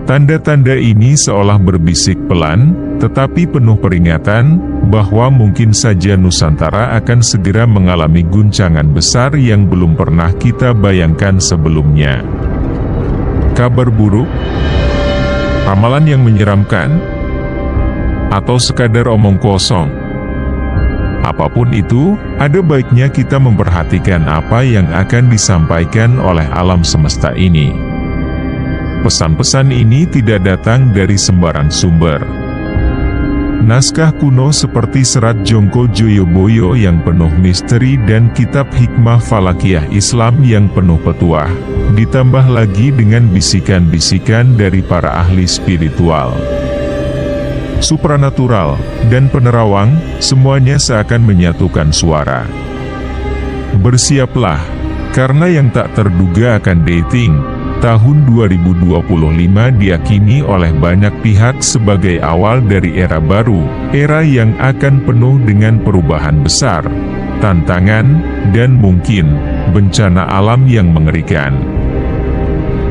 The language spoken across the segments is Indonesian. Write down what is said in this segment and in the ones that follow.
Tanda-tanda ini seolah berbisik pelan, tetapi penuh peringatan, bahwa mungkin saja Nusantara akan segera mengalami guncangan besar yang belum pernah kita bayangkan sebelumnya. Kabar buruk? Ramalan yang menyeramkan? Atau sekadar omong kosong? Apapun itu, ada baiknya kita memperhatikan apa yang akan disampaikan oleh alam semesta ini. Pesan-pesan ini tidak datang dari sembarang sumber. Naskah kuno seperti Serat Jongko Joyoboyo yang penuh misteri dan kitab hikmah falakiyah Islam yang penuh petuah, ditambah lagi dengan bisikan-bisikan dari para ahli spiritual, supranatural, dan penerawang, semuanya seakan menyatukan suara. Bersiaplah, karena yang tak terduga akan dating tahun 2025 diyakini oleh banyak pihak sebagai awal dari era baru, era yang akan penuh dengan perubahan besar, tantangan, dan mungkin bencana alam yang mengerikan.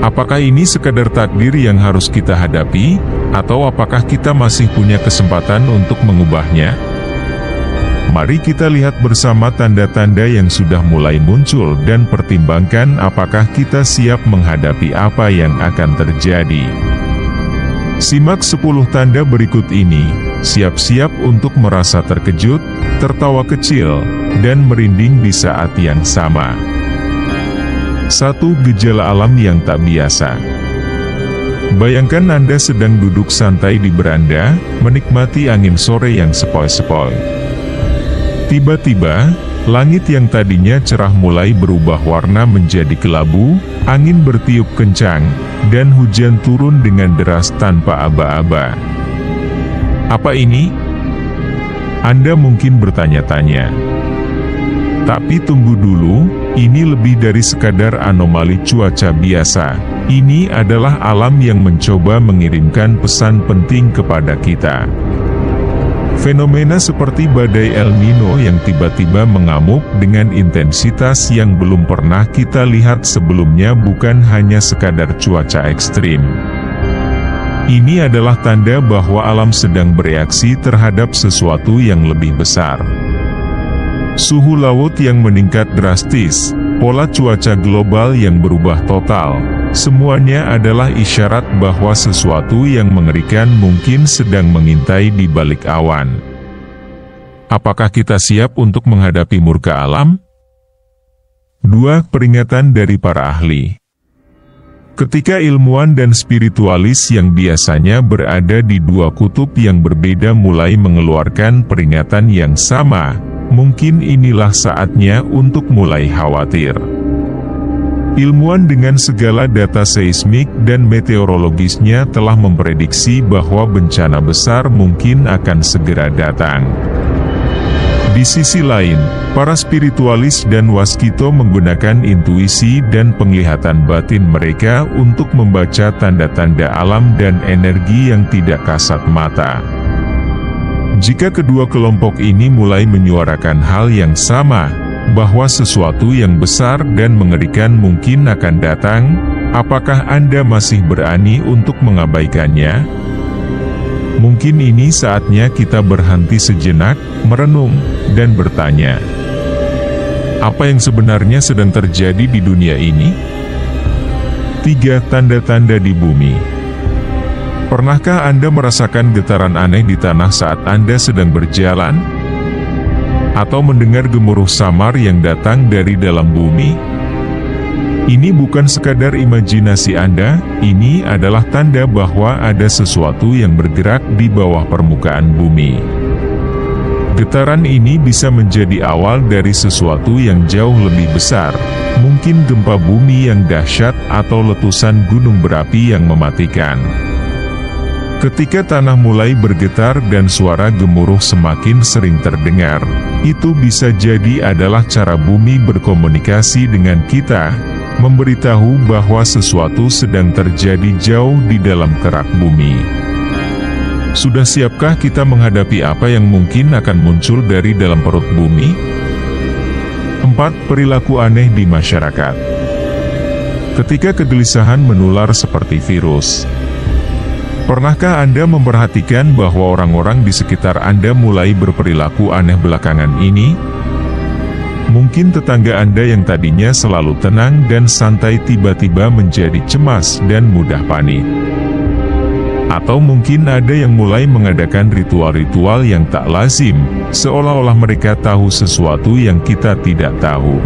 Apakah ini sekadar takdir yang harus kita hadapi, atau apakah kita masih punya kesempatan untuk mengubahnya? Mari kita lihat bersama tanda-tanda yang sudah mulai muncul dan pertimbangkan apakah kita siap menghadapi apa yang akan terjadi. Simak 10 tanda berikut ini, siap-siap untuk merasa terkejut, tertawa kecil, dan merinding di saat yang sama. 1. Gejala alam yang tak biasa. Bayangkan Anda sedang duduk santai di beranda, menikmati angin sore yang sepoi-sepoi. Tiba-tiba, langit yang tadinya cerah mulai berubah warna menjadi kelabu, angin bertiup kencang, dan hujan turun dengan deras tanpa aba-aba. Apa ini? Anda mungkin bertanya-tanya. Tapi tunggu dulu, ini lebih dari sekadar anomali cuaca biasa. Ini adalah alam yang mencoba mengirimkan pesan penting kepada kita. Fenomena seperti badai El Nino yang tiba-tiba mengamuk dengan intensitas yang belum pernah kita lihat sebelumnya bukan hanya sekadar cuaca ekstrim. Ini adalah tanda bahwa alam sedang bereaksi terhadap sesuatu yang lebih besar. Suhu laut yang meningkat drastis, pola cuaca global yang berubah total, semuanya adalah isyarat bahwa sesuatu yang mengerikan mungkin sedang mengintai di balik awan. Apakah kita siap untuk menghadapi murka alam? 2. Peringatan dari para ahli. Ketika ilmuwan dan spiritualis yang biasanya berada di dua kutub yang berbeda mulai mengeluarkan peringatan yang sama, mungkin inilah saatnya untuk mulai khawatir. Ilmuwan dengan segala data seismik dan meteorologisnya telah memprediksi bahwa bencana besar mungkin akan segera datang. Di sisi lain, para spiritualis dan waskito menggunakan intuisi dan penglihatan batin mereka untuk membaca tanda-tanda alam dan energi yang tidak kasat mata. Jika kedua kelompok ini mulai menyuarakan hal yang sama, bahwa sesuatu yang besar dan mengerikan mungkin akan datang, apakah Anda masih berani untuk mengabaikannya? Mungkin ini saatnya kita berhenti sejenak, merenung, dan bertanya, apa yang sebenarnya sedang terjadi di dunia ini? 3. Tanda-tanda di bumi. Pernahkah Anda merasakan getaran aneh di tanah saat Anda sedang berjalan? Atau mendengar gemuruh samar yang datang dari dalam bumi? Ini bukan sekadar imajinasi Anda, ini adalah tanda bahwa ada sesuatu yang bergerak di bawah permukaan bumi. Getaran ini bisa menjadi awal dari sesuatu yang jauh lebih besar, mungkin gempa bumi yang dahsyat atau letusan gunung berapi yang mematikan. Ketika tanah mulai bergetar dan suara gemuruh semakin sering terdengar, itu bisa jadi adalah cara bumi berkomunikasi dengan kita, memberitahu bahwa sesuatu sedang terjadi jauh di dalam kerak bumi. Sudah siapkah kita menghadapi apa yang mungkin akan muncul dari dalam perut bumi? 4. Perilaku aneh di masyarakat. Ketika kegelisahan menular seperti virus, Pernahkah Anda memperhatikan bahwa orang-orang di sekitar Anda mulai berperilaku aneh belakangan ini? Mungkin tetangga Anda yang tadinya selalu tenang dan santai tiba-tiba menjadi cemas dan mudah panik. Atau mungkin ada yang mulai mengadakan ritual-ritual yang tak lazim, seolah-olah mereka tahu sesuatu yang kita tidak tahu.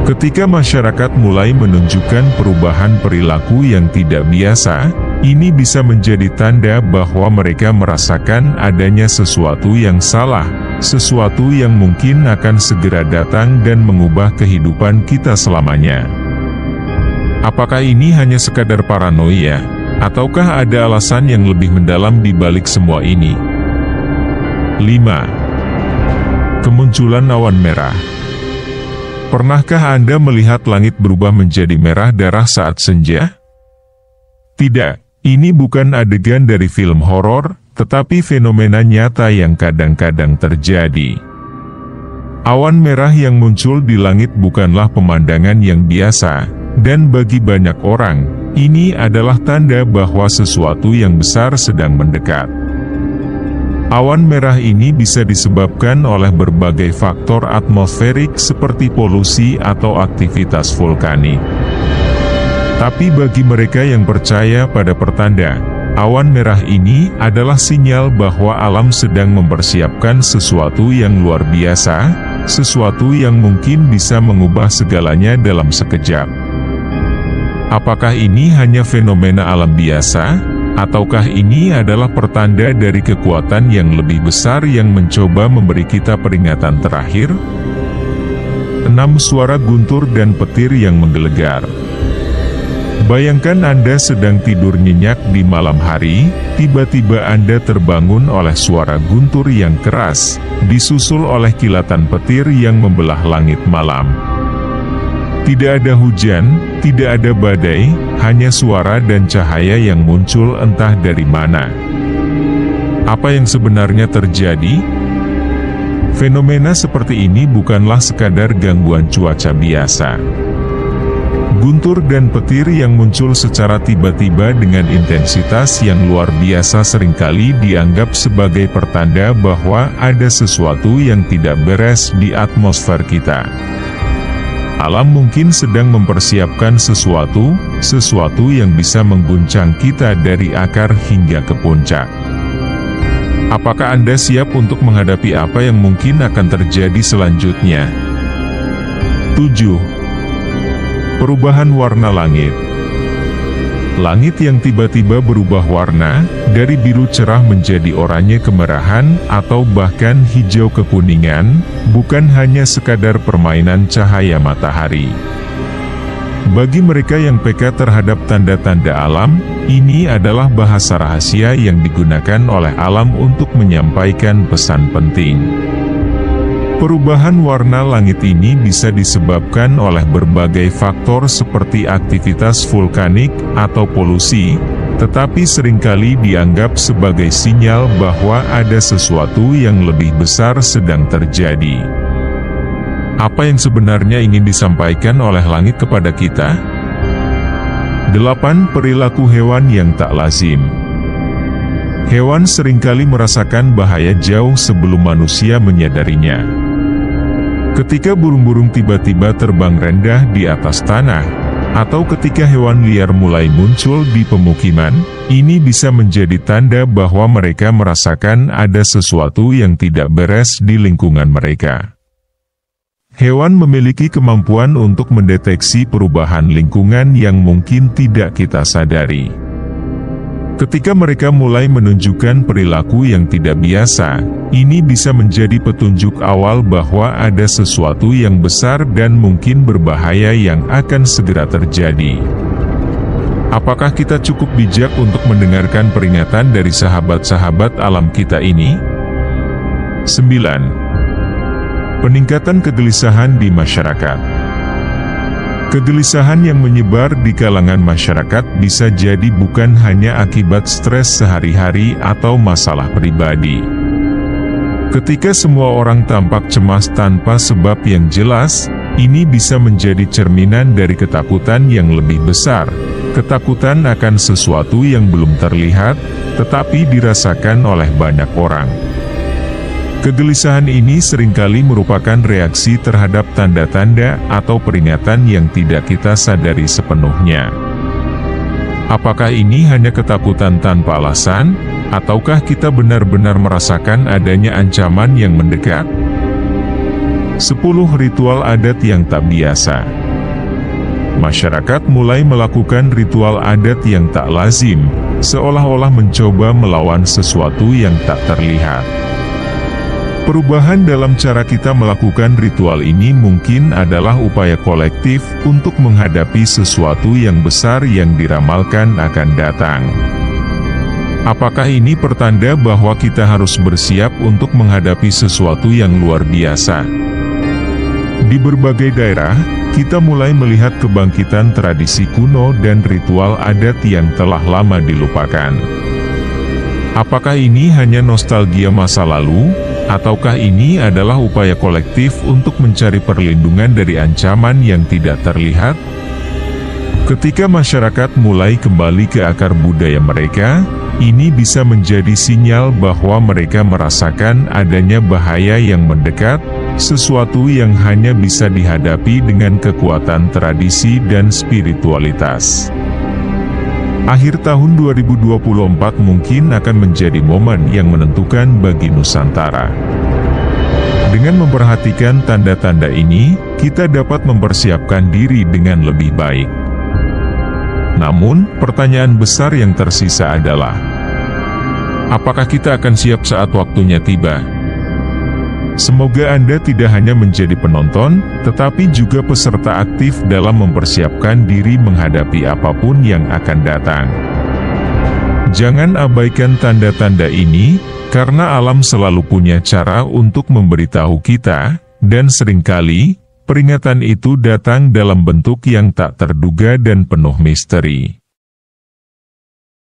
Ketika masyarakat mulai menunjukkan perubahan perilaku yang tidak biasa, ini bisa menjadi tanda bahwa mereka merasakan adanya sesuatu yang salah, sesuatu yang mungkin akan segera datang dan mengubah kehidupan kita selamanya. Apakah ini hanya sekadar paranoia, ataukah ada alasan yang lebih mendalam di balik semua ini? 5. Kemunculan awan merah. Pernahkah Anda melihat langit berubah menjadi merah darah saat senja? Tidak. Ini bukan adegan dari film horor, tetapi fenomena nyata yang kadang-kadang terjadi. Awan merah yang muncul di langit bukanlah pemandangan yang biasa, dan bagi banyak orang, ini adalah tanda bahwa sesuatu yang besar sedang mendekat. Awan merah ini bisa disebabkan oleh berbagai faktor atmosferik seperti polusi atau aktivitas vulkanik. Tapi bagi mereka yang percaya pada pertanda, awan merah ini adalah sinyal bahwa alam sedang mempersiapkan sesuatu yang luar biasa, sesuatu yang mungkin bisa mengubah segalanya dalam sekejap. Apakah ini hanya fenomena alam biasa, ataukah ini adalah pertanda dari kekuatan yang lebih besar yang mencoba memberi kita peringatan terakhir? 6. Suara guntur dan petir yang menggelegar. Bayangkan Anda sedang tidur nyenyak di malam hari, tiba-tiba Anda terbangun oleh suara guntur yang keras, disusul oleh kilatan petir yang membelah langit malam. Tidak ada hujan, tidak ada badai, hanya suara dan cahaya yang muncul entah dari mana. Apa yang sebenarnya terjadi? Fenomena seperti ini bukanlah sekadar gangguan cuaca biasa. Guntur dan petir yang muncul secara tiba-tiba dengan intensitas yang luar biasa seringkali dianggap sebagai pertanda bahwa ada sesuatu yang tidak beres di atmosfer kita. Alam mungkin sedang mempersiapkan sesuatu yang bisa mengguncang kita dari akar hingga ke puncak. Apakah Anda siap untuk menghadapi apa yang mungkin akan terjadi selanjutnya? 7. Perubahan warna langit. Langit yang tiba-tiba berubah warna, dari biru cerah menjadi oranye kemerahan, atau bahkan hijau kekuningan, bukan hanya sekadar permainan cahaya matahari. Bagi mereka yang peka terhadap tanda-tanda alam, ini adalah bahasa rahasia yang digunakan oleh alam untuk menyampaikan pesan penting. Perubahan warna langit ini bisa disebabkan oleh berbagai faktor seperti aktivitas vulkanik atau polusi, tetapi seringkali dianggap sebagai sinyal bahwa ada sesuatu yang lebih besar sedang terjadi. Apa yang sebenarnya ingin disampaikan oleh langit kepada kita? 8. Perilaku hewan yang tak lazim. Hewan seringkali merasakan bahaya jauh sebelum manusia menyadarinya. Ketika burung-burung tiba-tiba terbang rendah di atas tanah, atau ketika hewan liar mulai muncul di pemukiman, ini bisa menjadi tanda bahwa mereka merasakan ada sesuatu yang tidak beres di lingkungan mereka. Hewan memiliki kemampuan untuk mendeteksi perubahan lingkungan yang mungkin tidak kita sadari. Ketika mereka mulai menunjukkan perilaku yang tidak biasa, ini bisa menjadi petunjuk awal bahwa ada sesuatu yang besar dan mungkin berbahaya yang akan segera terjadi. Apakah kita cukup bijak untuk mendengarkan peringatan dari sahabat-sahabat alam kita ini? 9. Peningkatan kegelisahan di masyarakat. Kegelisahan yang menyebar di kalangan masyarakat bisa jadi bukan hanya akibat stres sehari-hari atau masalah pribadi. Ketika semua orang tampak cemas tanpa sebab yang jelas, ini bisa menjadi cerminan dari ketakutan yang lebih besar, ketakutan akan sesuatu yang belum terlihat, tetapi dirasakan oleh banyak orang. Kegelisahan ini seringkali merupakan reaksi terhadap tanda-tanda atau peringatan yang tidak kita sadari sepenuhnya. Apakah ini hanya ketakutan tanpa alasan, ataukah kita benar-benar merasakan adanya ancaman yang mendekat? 10 ritual adat yang tak biasa. Masyarakat mulai melakukan ritual adat yang tak lazim, seolah-olah mencoba melawan sesuatu yang tak terlihat. Perubahan dalam cara kita melakukan ritual ini mungkin adalah upaya kolektif untuk menghadapi sesuatu yang besar yang diramalkan akan datang. Apakah ini pertanda bahwa kita harus bersiap untuk menghadapi sesuatu yang luar biasa? Di berbagai daerah, kita mulai melihat kebangkitan tradisi kuno dan ritual adat yang telah lama dilupakan. Apakah ini hanya nostalgia masa lalu? Ataukah ini adalah upaya kolektif untuk mencari perlindungan dari ancaman yang tidak terlihat? Ketika masyarakat mulai kembali ke akar budaya mereka, ini bisa menjadi sinyal bahwa mereka merasakan adanya bahaya yang mendekat, sesuatu yang hanya bisa dihadapi dengan kekuatan tradisi dan spiritualitas. Akhir tahun 2024 mungkin akan menjadi momen yang menentukan bagi Nusantara. Dengan memperhatikan tanda-tanda ini, kita dapat mempersiapkan diri dengan lebih baik. Namun, pertanyaan besar yang tersisa adalah, apakah kita akan siap saat waktunya tiba? Semoga Anda tidak hanya menjadi penonton, tetapi juga peserta aktif dalam mempersiapkan diri menghadapi apapun yang akan datang. Jangan abaikan tanda-tanda ini, karena alam selalu punya cara untuk memberitahu kita, dan seringkali, peringatan itu datang dalam bentuk yang tak terduga dan penuh misteri.